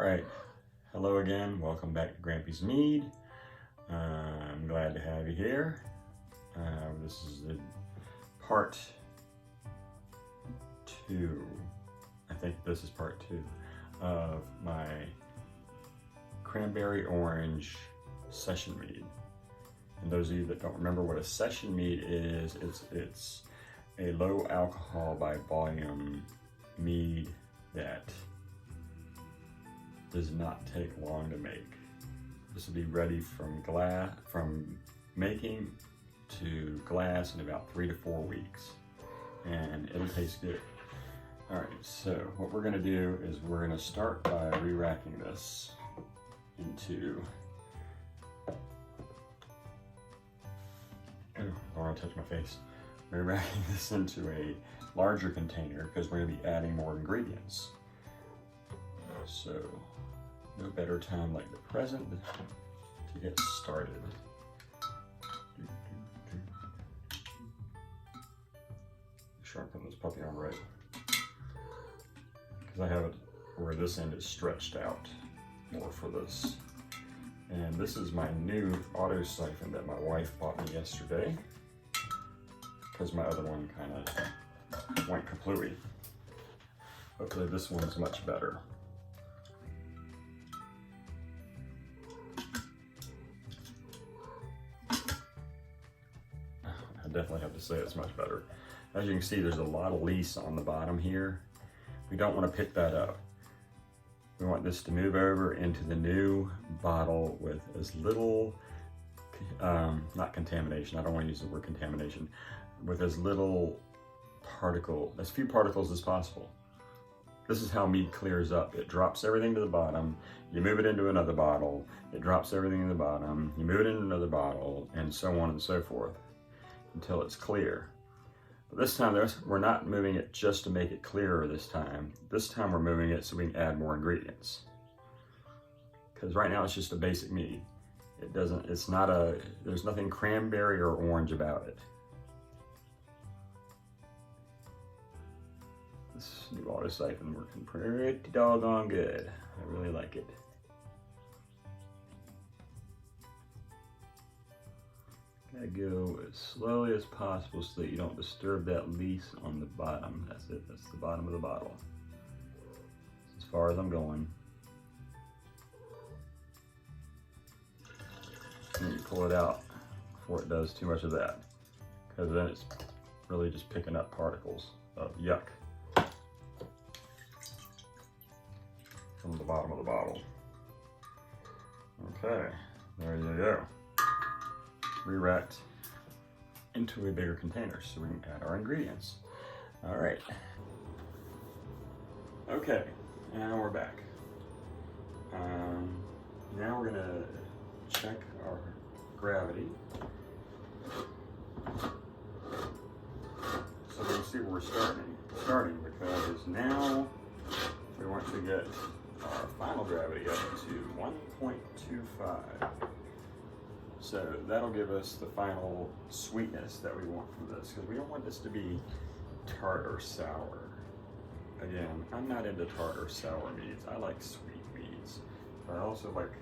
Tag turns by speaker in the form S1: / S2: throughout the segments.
S1: right, hello again. Welcome back to Grampy's Mead. I'm glad to have you here. This is the part 2. I think this is part 2 of my Cranberry-Orange session mead. And those of you that don't remember what a session mead is, it's a low alcohol by volume mead that does not take long to make. This will be ready from making to glass in about 3 to 4 weeks, and it'll taste good. All right, so what we're gonna do is we're gonna start by re-racking this into, oh, I don't wanna touch my face. Re-racking this into a larger container because we're gonna be adding more ingredients. So, no better time like the present to get started. Sharpen this puppy on right, because I have it where this end is stretched out more for this. And this is my new auto siphon that my wife bought me yesterday, because my other one kind of went kaplooey. Hopefully this one's much better. I definitely have to say it's much better. As you can see, there's a lot of lease on the bottom here. We don't want to pick that up. We want this to move over into the new bottle with as little, not contamination, I don't want to use the word contamination, with as little as few particles as possible. This is how mead clears up. It drops everything to the bottom, you move it into another bottle, it drops everything in the bottom, you move it into another bottle, and so on and so forth, until it's clear. But this time we're not moving it just to make it clearer this time. This time we're moving it so we can add more ingredients. Because right now it's just a basic mead. There's nothing cranberry or orange about it. This new auto siphon working pretty doggone good. I really like it. Gotta go as slowly as possible so that you don't disturb that lease on the bottom. That's it, that's the bottom of the bottle. That's as far as I'm going. And then you pull it out before it does too much of that, because then it's really just picking up particles of yuck from the bottom of the bottle. Okay, there you go. Re-racked into a bigger container so we can add our ingredients. All right. Okay, now we're back. Now we're gonna check our gravity. So we can see where we're starting because now we want to get our final gravity up to 1.25. So that'll give us the final sweetness that we want from this, because we don't want this to be tart or sour. Again, I'm not into tart or sour meads. I like sweet meads. But I also like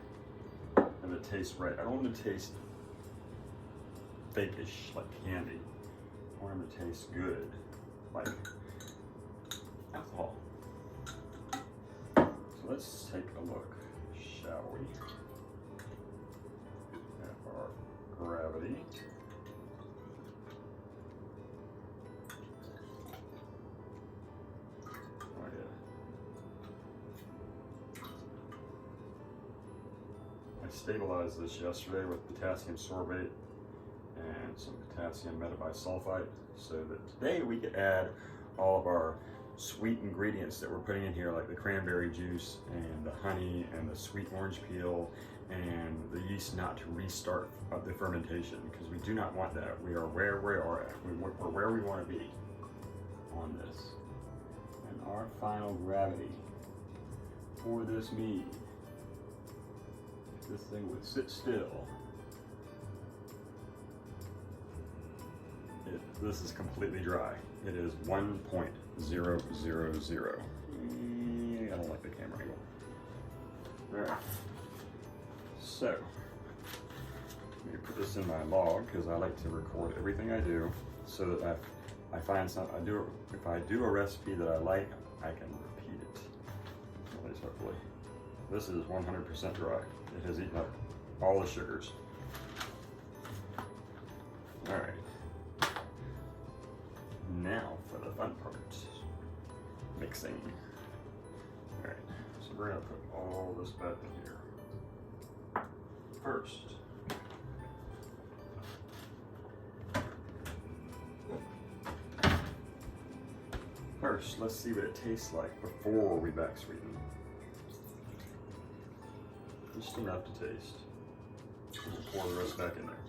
S1: them to taste right. I don't want them to taste fake-ish, like candy. I want them to taste good, like alcohol. So let's take a look, shall we? Our gravity. Oh yeah. I stabilized this yesterday with potassium sorbate and some potassium metabisulfite so that today we could add all of our sweet ingredients that we're putting in here, like the cranberry juice and the honey and the sweet orange peel and the yeast not to restart the fermentation, because we do not want that. We are where we are at. We're where we want to be on this. And our final gravity for this mead, if this thing would sit still, this is completely dry. It is 1.000. I don't like the camera angle. Alright, so let me put this in my log because I like to record everything I do so that I find some, if I do a recipe that I like, I can repeat it. At least hopefully. This is 100% dry. It has eaten up all the sugars. Alright. Now for the fun part. Mixing. Alright, so we're gonna put all this back in here. First, let's see what it tastes like before we back sweeten. Just enough to taste. We'll pour the rest back in there.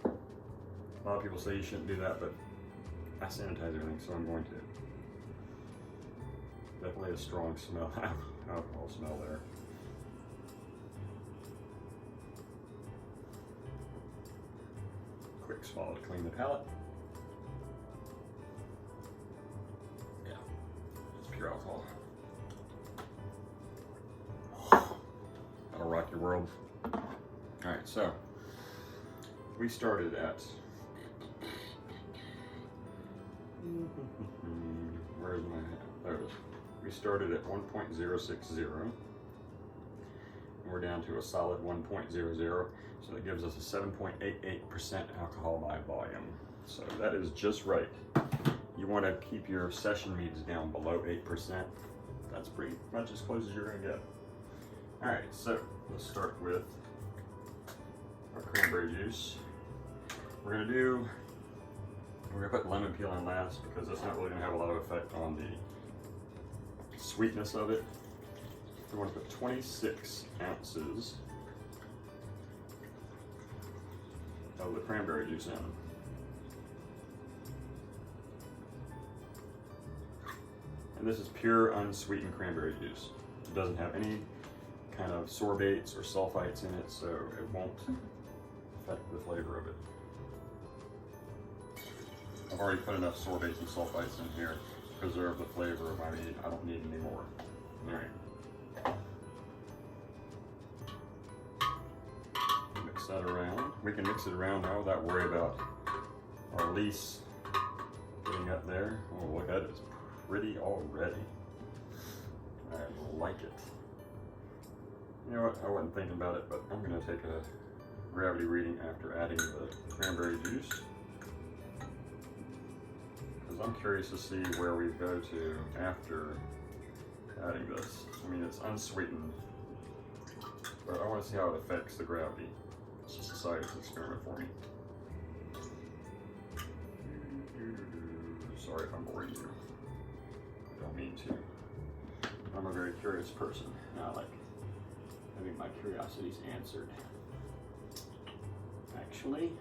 S1: A lot of people say you shouldn't do that, but I sanitize everything, so I'm going to. Definitely a strong smell, alcohol smell there. Quick swallow to clean the palate. Yeah, it's pure alcohol. That'll rock your world. All right, so we started at, where's my, there it is. We started at 1.060, and we're down to a solid 1.00, so that gives us a 7.88% alcohol by volume. So that is just right. You want to keep your session meads down below 8%. That's pretty much as close as you're going to get. All right, so let's start with our cranberry juice. We're gonna put lemon peel in last because that's not really gonna have a lot of effect on the sweetness of it. We want to put 26 ounces of the cranberry juice in. And this is pure unsweetened cranberry juice. It doesn't have any kind of sorbates or sulfites in it, so it won't affect the flavor of it. I've already put enough sorbates and sulfites in here to preserve the flavor of my meat. I don't need any more. All right. Mix that around. We can mix it around now without worry about our lees getting up there. Oh, look at it. It's pretty already. I like it. You know what, I wasn't thinking about it, but I'm going to take a gravity reading after adding the cranberry juice. Because I'm curious to see where we go to after adding this. I mean, it's unsweetened, but I want to see how it affects the gravity. It's just a science experiment for me. Sorry if I'm boring you. I don't mean to. I'm a very curious person, and I like having my curiosities answered. Actually,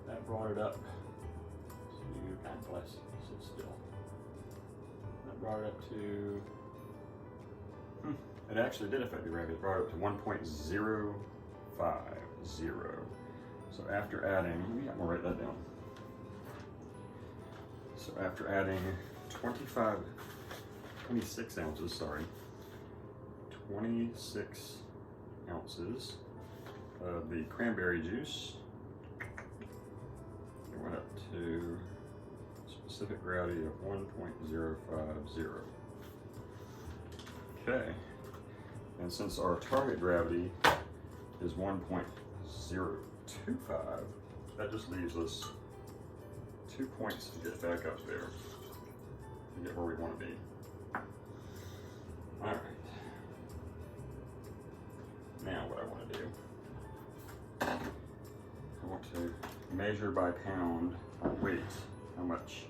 S1: that brought it up to, God bless it, sit still. That brought it up to, it actually did affect the gravity. It brought it up to 1.050. So after adding, I'm gonna write that down. So after adding 26 ounces, sorry, 26 ounces of the cranberry juice, it went up to a specific gravity of 1.050. Okay, and since our target gravity is 1.025, that just leaves us 2 points to get back up there to get where we want to be. All right. Now what I want to do, I want to measure by pound weight how much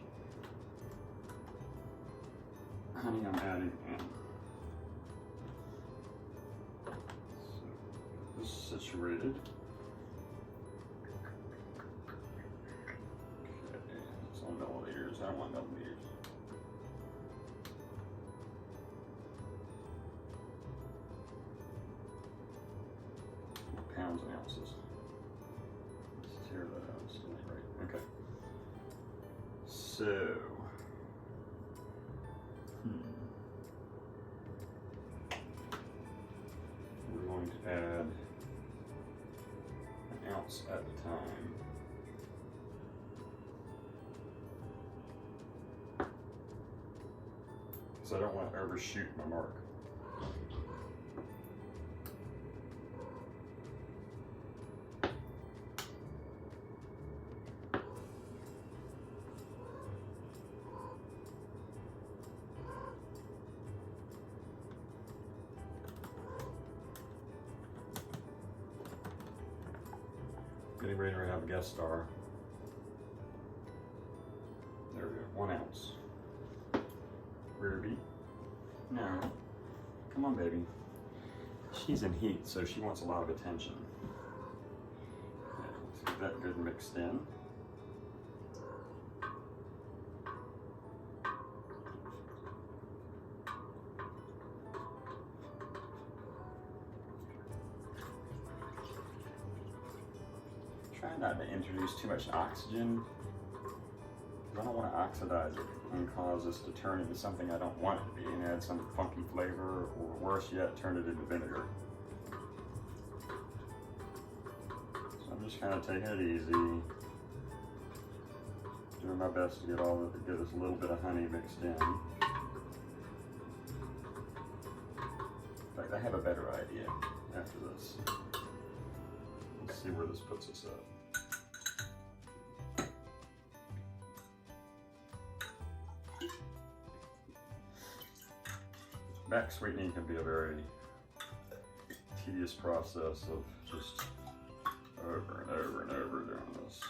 S1: honey I'm adding in. So this is situated. Okay, it's on milliliters. I don't want milliliters. Pounds and ounces. Let's tear that out. It's still not right. Okay. So, ounce at a time. So I don't want to overshoot my mark. Getting ready to have a guest star. There we go, 1 ounce. Rear beat. No, come on, baby. She's in heat, so she wants a lot of attention. Okay, let's get that good mixed in. Try not to introduce too much oxygen. I don't want to oxidize it and cause this to turn into something I don't want it to be and add some funky flavor, or worse yet, turn it into vinegar. So I'm just kind of taking it easy, doing my best to get this little bit of honey mixed in. In fact, I have a better idea after this. Let's see where this puts us at. Back sweetening can be a very tedious process of just over and over and over doing this.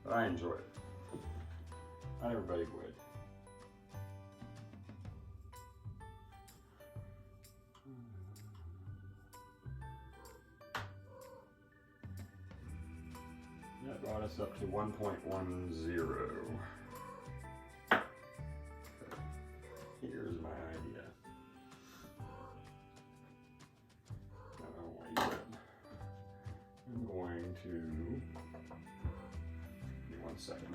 S1: But I enjoy it. Not everybody would. That brought us up to 1.10. Okay. Here's my idea. I don't want to use it. I'm going to, give me 1 second.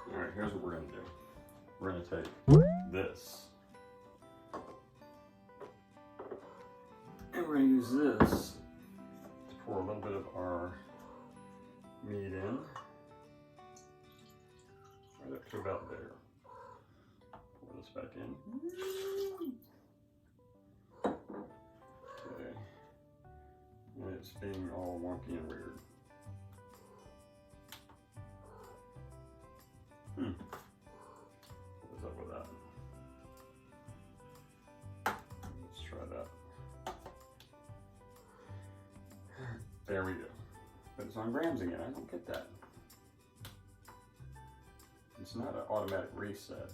S1: Alright, here's what we're going to do. We're going to take this, and we're going to use this to pour a little bit of our mead in, right up to about there. Pour this back in. Okay. And it's being all wonky and weird. What is up with that? Let's try that. There we go. But it's on grams again. I don't get that. It's not an automatic reset.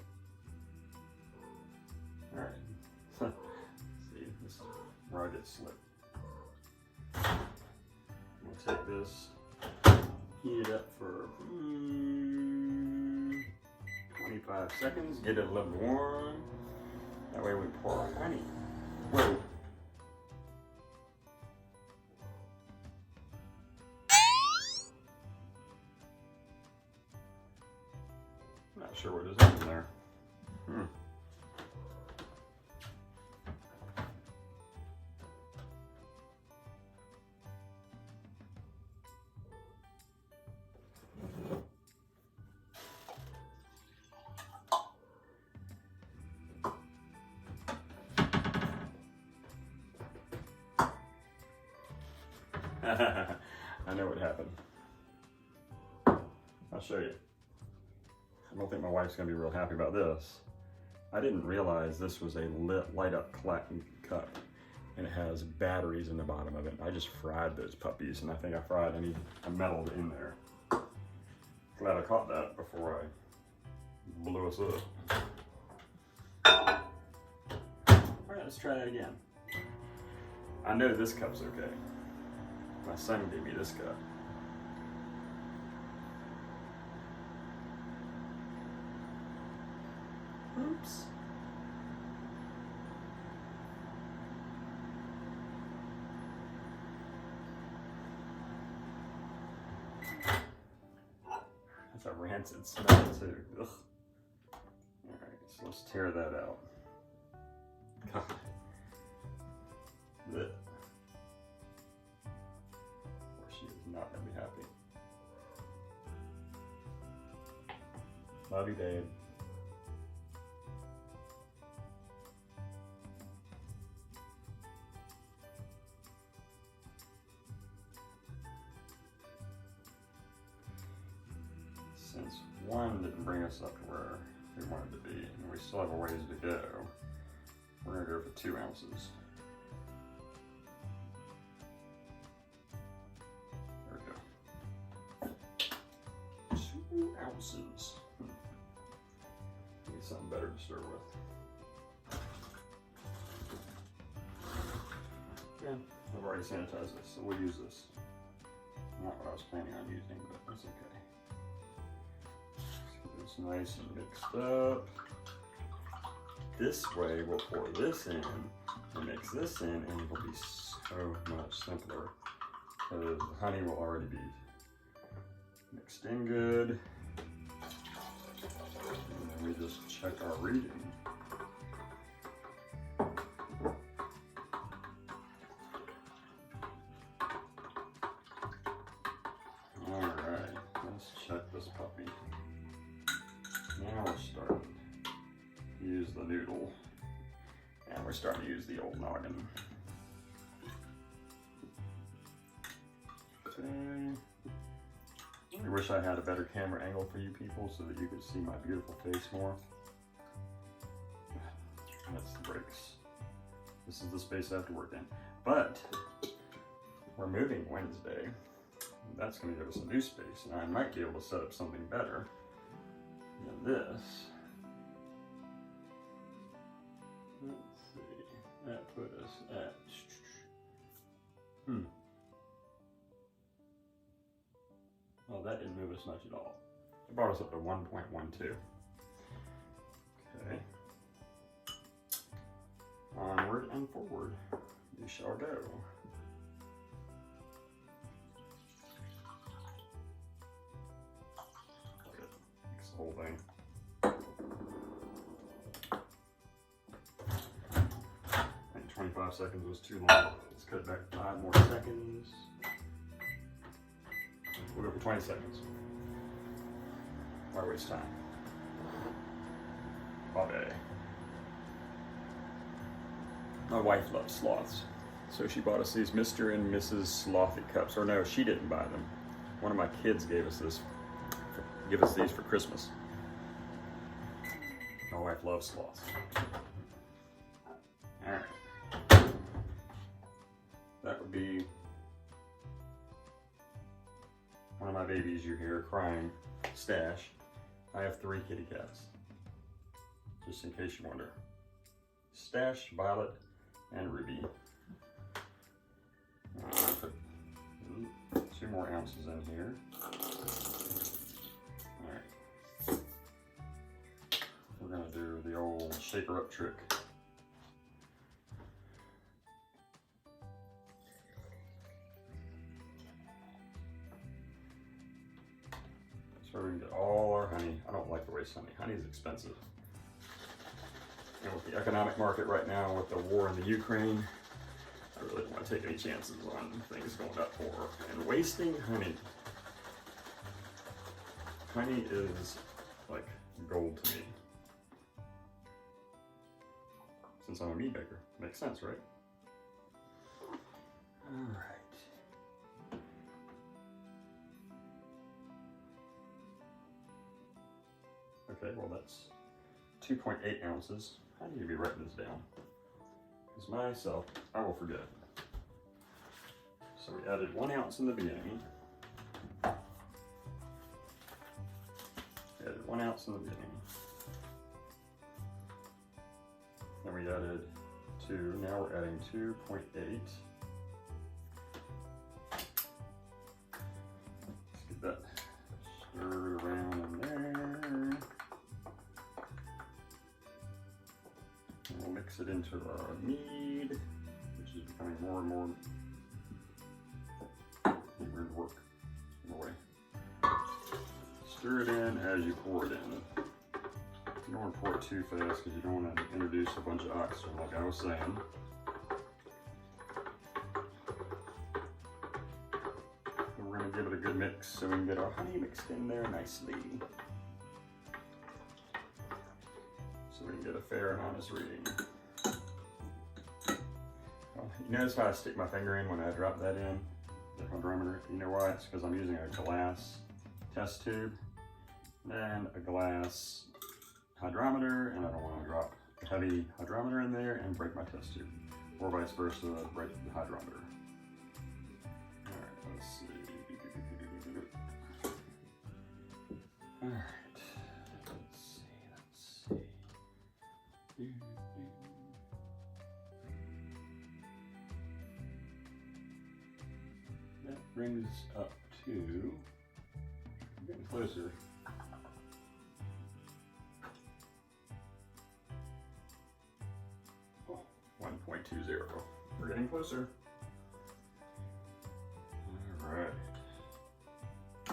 S1: Alright. See, this is where I get slipped. We'll take this, heat it up for 25 seconds, get it a little warm. That way we pour our honey. Whoa. Not sure what is in there. I know what happened. I'll show you. I don't think my wife's gonna be real happy about this. I didn't realize this was a light up cup, and it has batteries in the bottom of it. I just fried those puppies, and I think I meddled in there. Glad I caught that before I blew us up. All right, let's try that again. I know this cup's okay. My son gave me this cup. Oops. That's a rancid smell too. Ugh. Alright, so let's tear that out. God. Blech. Or she is not gonna be happy. Love you, babe. Since one didn't bring us up to where we wanted to be, and we still have a ways to go, we're gonna go for 2 ounces. There we go. 2 ounces. Need something better to stir with. Yeah, I've already sanitized this, so we'll use this. Not what I was planning on using, but that's okay. It's nice and mixed up. This way we'll pour this in and mix this in, and it'll be so much simpler because the honey will already be mixed in good. And then we just check our reading. Alright, let's check this puppy. Now we're starting to use the noodle, and we're starting to use the old noggin. Okay. I wish I had a better camera angle for you people so that you could see my beautiful face more. That's the breaks. This is the space I have to work in. But we're moving Wednesday. That's going to give us a new space, and I might be able to set up something better. And this, let's see, that put us at, well, that didn't move us much at all. It brought us up to 1.12. Okay. Onward and forward, we shall go. Whole thing. I think 25 seconds was too long. Let's cut it back 5 more seconds. We'll go for 20 seconds. Why waste time? Bye. My wife loves sloths, so she bought us these Mr. and Mrs. Slothy cups. Or no, she didn't buy them. One of my kids gave us this. Give us these for Christmas. My wife loves sloths. Alright. That would be one of my babies you hear crying. Stash. I have 3 kitty cats. Just in case you wonder. Stash, Violet, and Ruby. I'll put 2 more ounces in here. Alright, we're going to do the old shaker up trick. So we can get all our honey. I don't like to waste honey. Honey is expensive. And with the economic market right now, with the war in the Ukraine, I really don't want to take any chances on things going up more and wasting honey. Honey is like gold to me. Since I'm a mead maker. Makes sense, right? Alright. Okay, well that's 2.8 ounces. I need to be writing this down. Because myself, I will forget. So we added 1 ounce in the beginning. We added 1 ounce in the beginning. Then we added 2. Now we're adding 2.8. Let's get that stirred around in there. mix it into our mead, which is becoming more and more work in a way. Stir it in as you pour it in. You don't want to pour it too fast because you don't want to introduce a bunch of oxygen, like I was saying. And we're going to give it a good mix so we can get our honey mixed in there nicely. So we can get a fair and honest reading. Well, you notice how I stick my finger in when I drop that in? The hydrometer. You know why? It's because I'm using a glass test tube and a glass hydrometer, and I don't want to drop a heavy hydrometer in there and break my test tube, or vice versa, break the hydrometer. All right, let's see. All right, let's see. That brings up to, getting closer. Oh, 1.20. We're getting closer. All right. I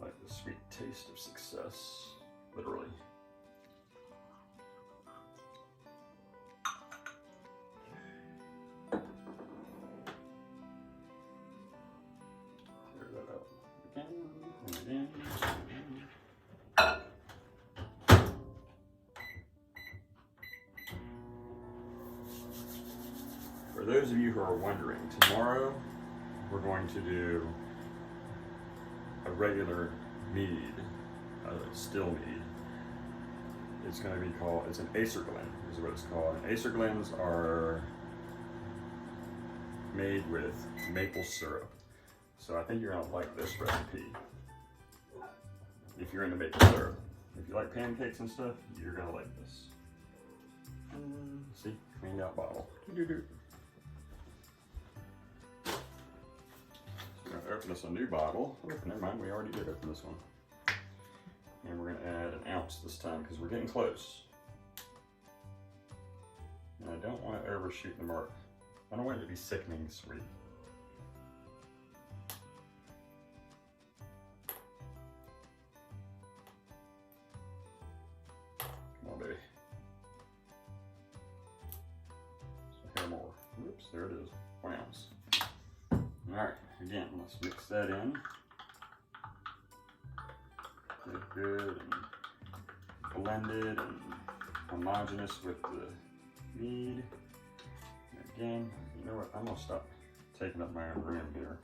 S1: like the sweet taste of success, literally. For those of you who are wondering, tomorrow we're going to do a regular mead, a still mead. It's going to be called, it's an Acer Glen, is what it's called. And Acer Glens are made with maple syrup. So I think you're going to like this recipe if you're into maple syrup. If you like pancakes and stuff, you're going to like this. See, cleaned out bottle. Open this a new bottle. Oh, never mind, we already did open this one. And we're going to add an ounce this time because we're getting close. And I don't want to overshoot the mark. I don't want it to be sickening sweet. Come on, baby. So here more. Whoops, there it is. 1 ounce. All right. Again, let's mix that in. Get it good and blended and homogeneous with the mead. And again, you know what? I'm gonna stop taking up my own room here.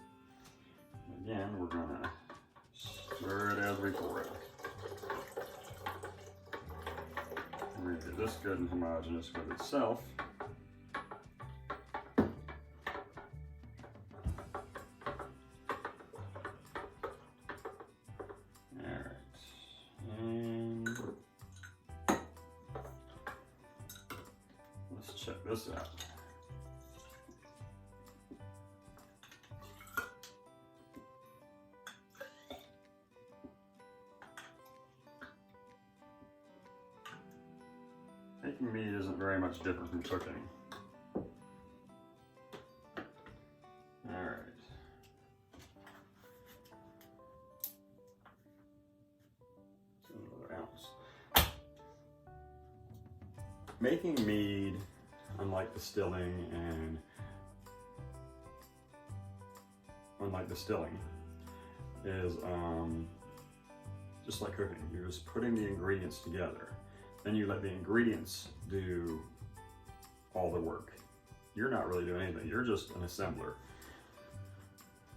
S1: And again, we're gonna stir it as we pour it. We're gonna get this good and homogeneous with itself. Check this out. Making mead isn't very much different from cooking. All right. Another ounce. Making mead, unlike distilling, is just like cooking. You're just putting the ingredients together. Then you let the ingredients do all the work. You're not really doing anything. You're just an assembler.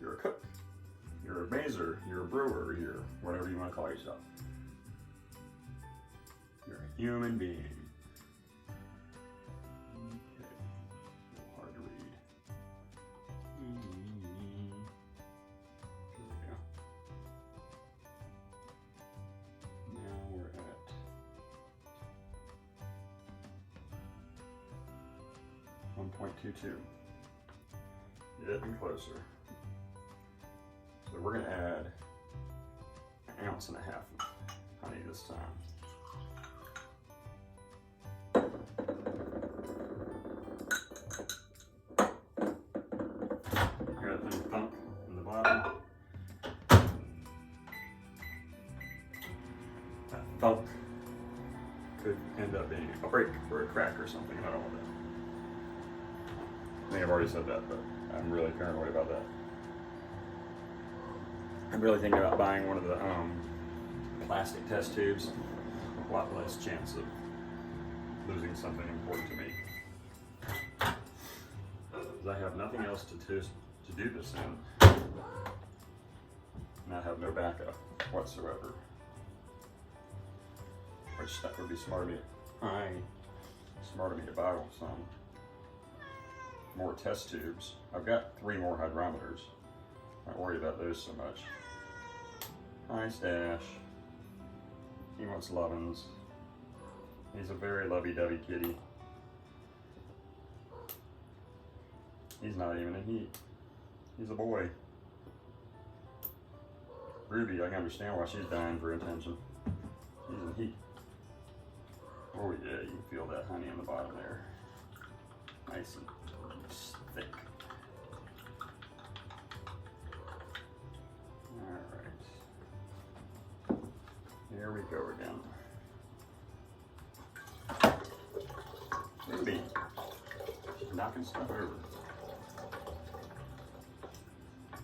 S1: You're a cook. You're a mazer. You're a brewer. You're whatever you want to call yourself. You're a human being. Now we're at 1.22. Getting closer. So we're going to add 1.5 ounces of honey this time. end up being a break or a crack or something, and I don't want that. I think I've already said that, but I'm really paranoid about that. I'm really thinking about buying one of the plastic test tubes. A lot less chance of losing something important to me. Because I have nothing else to do this in. And I have no backup whatsoever. Which that would be smart of me. Smart of me to buy some more test tubes. I've got 3 more hydrometers. Not worried about those so much. Hi, Stash. He wants lovin's. He's a very lovey-dovey kitty. He's not even in heat. He's a boy. Ruby, I can understand why she's dying for attention. She's in heat. Oh yeah, you can feel that honey on the bottom there. Nice and thick. Alright. Here we go again. Ruby. She's knocking stuff over.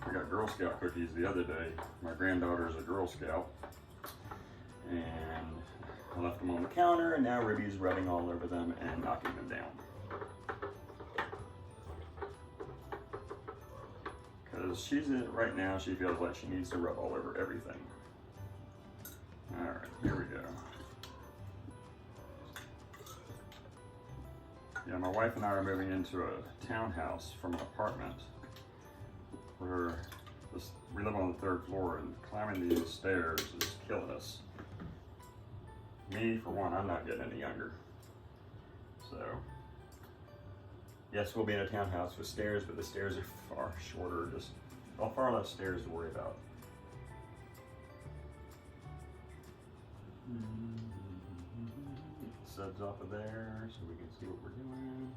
S1: We got Girl Scout cookies the other day. My granddaughter's a Girl Scout. And I left them on the counter, and now Ruby's rubbing all over them and knocking them down. Because she's in it right now, she feels like she needs to rub all over everything. Alright, here we go. Yeah, my wife and I are moving into a townhouse from an apartment. We live on the 3rd floor, and climbing these stairs is killing us. Me, for one, I'm not getting any younger. So, yes, we'll be in a townhouse with stairs, but the stairs are far shorter, just far less stairs to worry about. Suds off of there so we can see what we're doing.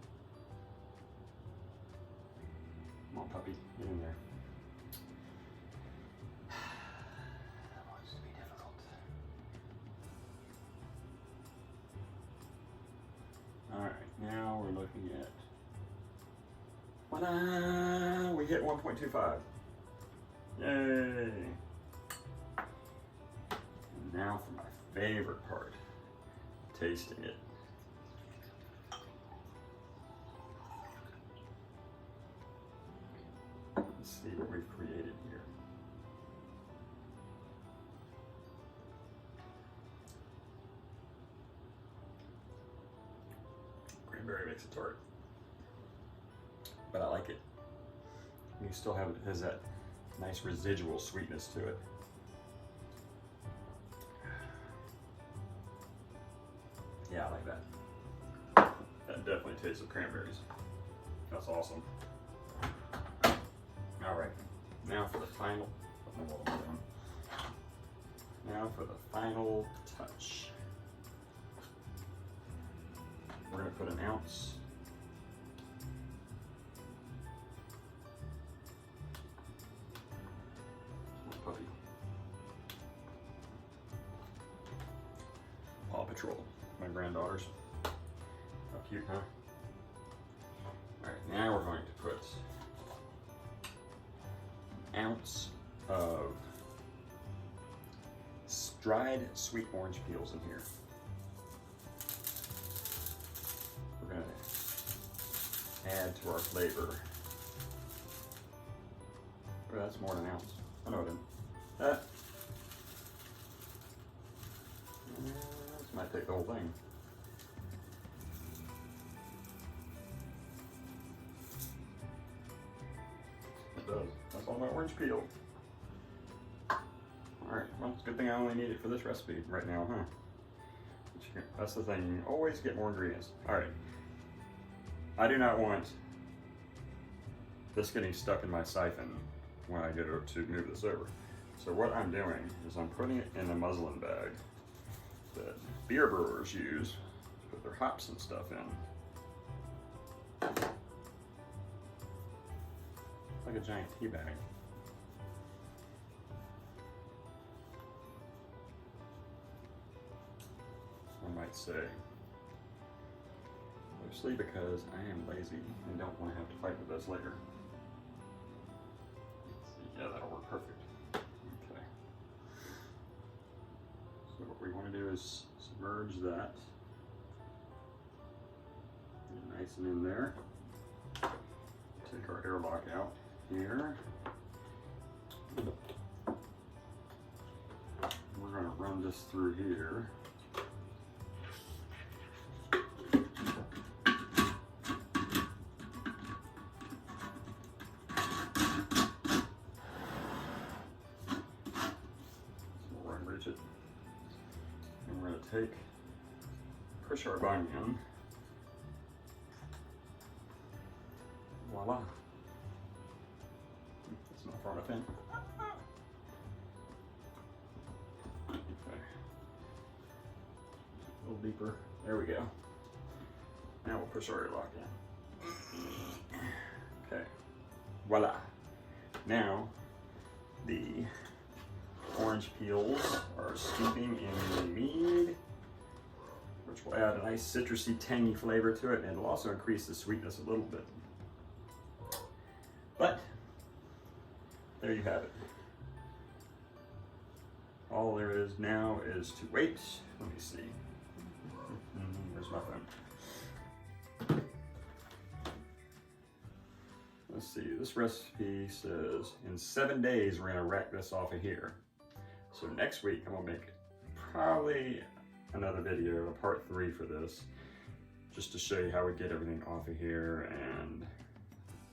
S1: Come on, puppy, get in there. That wants to be difficult. Alright, now we're looking at we hit 1.25. Yay! And now for my favorite part, tasting it. Let's see what we've created here. Cranberry makes it tart, but I like it. You still have, it has that nice residual sweetness to it. Yeah, I like that. That definitely tastes of cranberries. That's awesome. All right, now for the final. Now for the final touch. We're gonna put an ounce. Puppy. Paw Patrol, my granddaughters. How cute, huh? All right, now we're going to put an ounce of dried sweet orange peels in here. We're going to add to our flavor. Oh, that's more than an ounce. I know it didn't. This might take the whole thing. It does. That's all my orange peel. Alright, well, it's a good thing I only need it for this recipe right now, huh? That's the thing, you always get more ingredients. Alright. I do not want this getting stuck in my siphon when I go to move this over. So what I'm doing is I'm putting it in a muslin bag that beer brewers use to put their hops and stuff in. Like a giant tea bag. One might say. Mostly because I am lazy and don't want to have to fight with this later. Let's see. Yeah, that'll work perfect. Okay. So what we want to do is submerge that. Get nice and in there. Take our airlock out here. We're going to run this through here. It. And we're going to push our bunion. Voila. That's not far enough in. Okay. A little deeper. There we go. Now we'll push our airlock in. Okay. Voila. Now the orange peels are steeping in the mead, which will add a nice citrusy, tangy flavor to it, and it'll also increase the sweetness a little bit. But there you have it. All there is now is to wait. Let me see. Where's my phone? Let's see. This recipe says in 7 days we're going to rack this off of here. So next week I'm gonna make probably another video, a part 3 for this, just to show you how we get everything off of here, and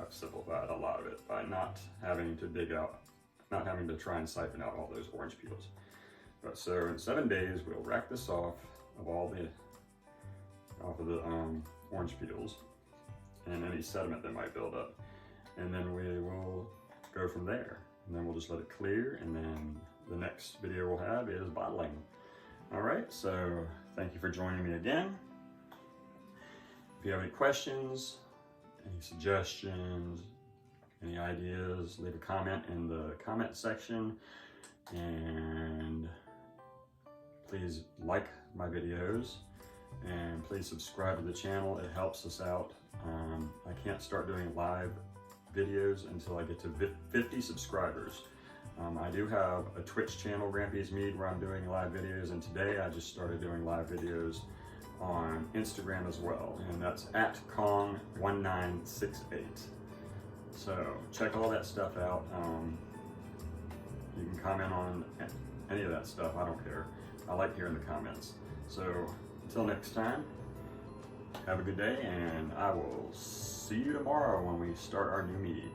S1: I've simplified a lot of it by not having to dig out, not having to try and siphon out all those orange peels. But so in 7 days we'll rack this off of the orange peels and any sediment that might build up, and then we will go from there. And then we'll just let it clear, and then the next video we'll have is bottling. All right, so thank you for joining me again. If you have any questions, any suggestions, any ideas, leave a comment in the comment section, and please like my videos, and please subscribe to the channel. It helps us out. I can't start doing live videos until I get to 50 subscribers. I do have a Twitch channel, Grampy's Mead, where I'm doing live videos, and today I just started doing live videos on Instagram as well, and that's at Kong1968. So check all that stuff out. You can comment on any of that stuff, I don't care. I like hearing the comments. So until next time, have a good day, and I will see you tomorrow when we start our new mead.